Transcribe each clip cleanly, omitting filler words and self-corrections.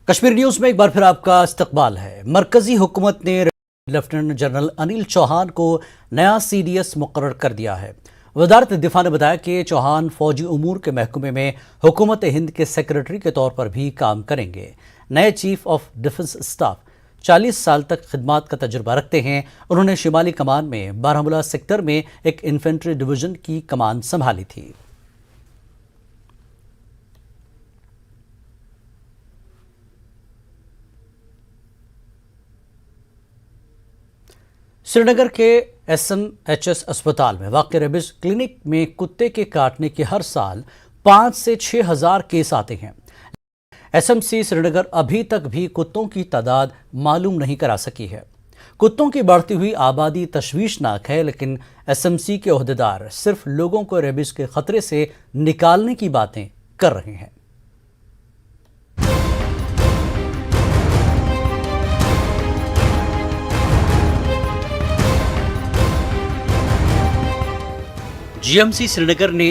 Kashmir news में एक बार फिर आपका इस्तकबाल है। मरकजी हुकूमत ने लेफ्टिनेंट जनरल अनिल चौहान को नया CDS मुकर्रर कर दिया है। वजारत दिफा ने बताया कि चौहान फौजी उमूर के महकमे में हुकूमत हिंद के सेक्रेटरी के तौर पर भी काम करेंगे। नए चीफ ऑफ डिफेंस स्टाफ 40 साल तक खिदमात का तजुर्बा रखते हैं। उन्होंने शिमाली कमान में बारामूला सेक्टर में एक इन्फेंट्री डिवीजन की कमान संभाली थी। श्रीनगर के SMHS अस्पताल में वाक़ रेबीज क्लिनिक में कुत्ते के काटने के हर साल 5 से 6 हज़ार केस आते हैं। SMC श्रीनगर अभी तक भी कुत्तों की तादाद मालूम नहीं करा सकी है। कुत्तों की बढ़ती हुई आबादी तशवीशनाक है, लेकिन SMC के ओहदेदार सिर्फ लोगों को रेबीज के खतरे से निकालने की बातें कर रहे हैं। GMC श्रीनगर ने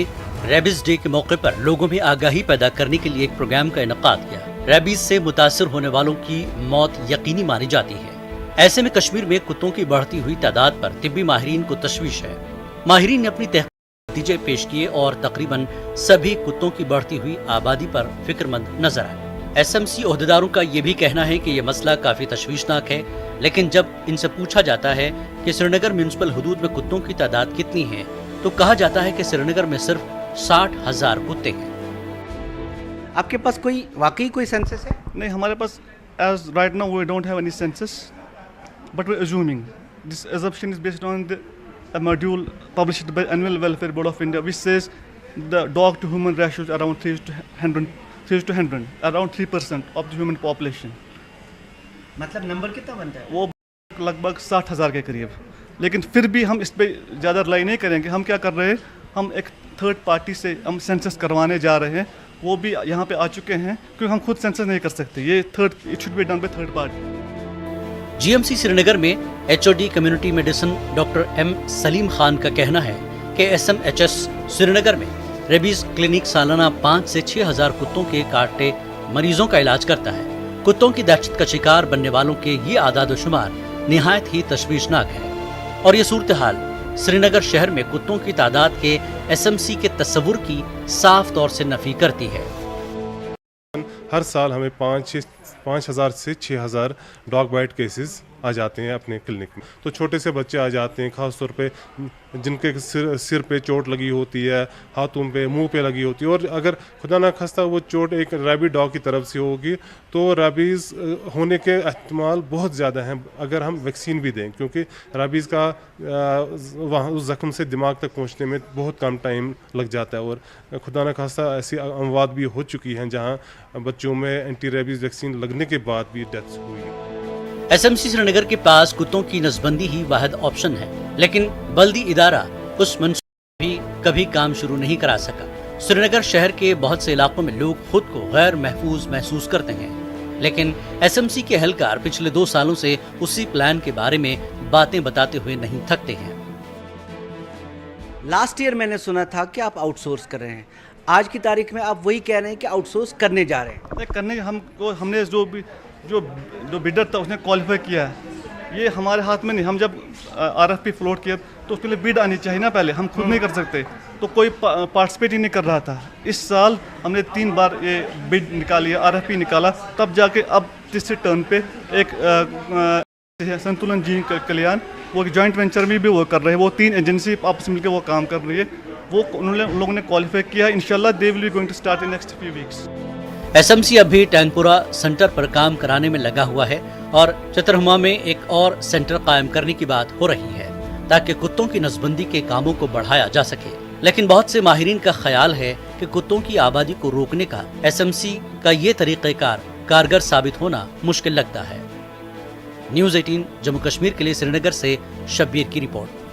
रेबीज डे के मौके पर लोगों में आगाही पैदा करने के लिए एक प्रोग्राम का इनेकाद किया। रेबीज से मुतासिर होने वालों की मौत यकीनी मानी जाती है। ऐसे में कश्मीर में कुत्तों की बढ़ती हुई तादाद पर तिब्बी माहिरीन को तशवीश है। माहिरीन ने अपनी तहकीक नतीजे पेश किए और तकरीबन सभी कुत्तों की बढ़ती हुई आबादी पर फिक्रमंद नजर आए। SMC ओहदेदारों का ये भी कहना है कि ये मसला काफी तशवीशनाक है, लेकिन जब इनसे पूछा जाता है कि श्रीनगर म्यूनिसिपल हुदूद में कुत्तों की तादाद कितनी है, तो कहा जाता है कि श्रीनगर में सिर्फ 60,000 कुत्ते हैं। आपके पास वाकई कोई सेंसस है? नहीं, हमारे पास as right now we don't have any census, but we assuming this assumption is based on a module published by Animal Welfare Board of India, which says the dog to human ratio is around 3:100, around 3% of the human population. मतलब number कितना बनता है? वो लगभग 60,000 के करीब। लेकिन फिर भी हम इस पे ज़्यादा रिलाई नहीं करेंगे। हम क्या कर रहे हैं, हम एक थर्ड पार्टी से हम सेंसस करवाने जा रहे हैं। वो भी यहाँ पे आ चुके हैं, क्योंकि हम खुद सेंसस नहीं कर सकते। ये it should be done by third party. GMC Srinagar में HOD community medicine doctor M Salim Khan का कहना है कि SMHS श्रीनगर में रेबीज क्लिनिक सालाना 5 से 6 हज़ार कुत्तों के काटे मरीजों का इलाज करता है। कुत्तों की दहशत का शिकार बनने वालों के ये आदाद शुमार निहायत ही तशवीशनाक है और ये सूरत हाल श्रीनगर शहर में कुत्तों की तादाद के SMC के तस्वुर की साफ तौर से नफी करती है। हर साल हमें 5,000 से 6,000 डॉग बाइट केसेस आ जाते हैं अपने क्लिनिक में। तो छोटे से बच्चे आ जाते हैं, ख़ास तौर पे जिनके सिर पे चोट लगी होती है, हाथों पे, मुंह पे लगी होती है, और अगर खुदा ना खास्ता वो चोट एक रैबिड डॉग की तरफ से होगी तो रैबीज़ होने के एहतमाल बहुत ज़्यादा हैं अगर हम वैक्सीन भी दें, क्योंकि रैबीज़ का वहाँ उस ज़ख्म से दिमाग तक पहुँचने में बहुत कम टाइम लग जाता है। और खुदा ना खास्ता ऐसी अमवात भी हो चुकी हैं जहाँ बच्चों में एंटी रैबीज़ वैक्सीन लगने के बाद भी डेथ्स हुई है। SMC श्रीनगर के पास कुत्तों की नसबंदी ही वाहिद ऑप्शन है, लेकिन बल्दी इदारा उस मंसूबे भी कभी काम शुरू नहीं करा सका। श्रीनगर शहर के बहुत से इलाकों में लोग खुद को गैर महफूज महसूस करते हैं, लेकिन SMC के एहलकार पिछले 2 सालों से उसी प्लान के बारे में बातें बताते हुए नहीं थकते हैं। लास्ट ईयर मैंने सुना था कि आप आउटसोर्स कर रहे हैं, आज की तारीख में आप वही कह रहे हैं कि आउटसोर्स करने जा रहे हैं। करने हमने जो बिडर था उसने क्वालिफाई किया है, ये हमारे हाथ में नहीं। हम जब RFP फ्लोट किया तो उसके लिए बिड आनी चाहिए ना, पहले हम खुद नहीं कर सकते, तो कोई पार्टिसिपेट ही नहीं कर रहा था। इस साल हमने 3 बार ये बिड निकाली है, RFP निकाला, तब जाके अब तीसरे टर्न पे एक संतुलन जी कल्याण वो जॉइंट वेंचर में भी वो कर रहे हैं। वो 3 एजेंसी आपस में मिलकर वो काम कर रही है, वो उन लोगों ने क्वालिफाई किया। इंशाल्लाह they will be going to start in next few weeks. SMC अभी टैंकपुरा सेंटर पर काम कराने में लगा हुआ है और चतरहुमा में एक और सेंटर कायम करने की बात हो रही है ताकि कुत्तों की नसबंदी के कामों को बढ़ाया जा सके। लेकिन बहुत से माहिरीन का ख्याल है कि कुत्तों की आबादी को रोकने का SMC का ये तरीक़ेकार कारगर साबित होना मुश्किल लगता है। न्यूज़ 18 जम्मू कश्मीर के लिए श्रीनगर से शब्बीर की रिपोर्ट।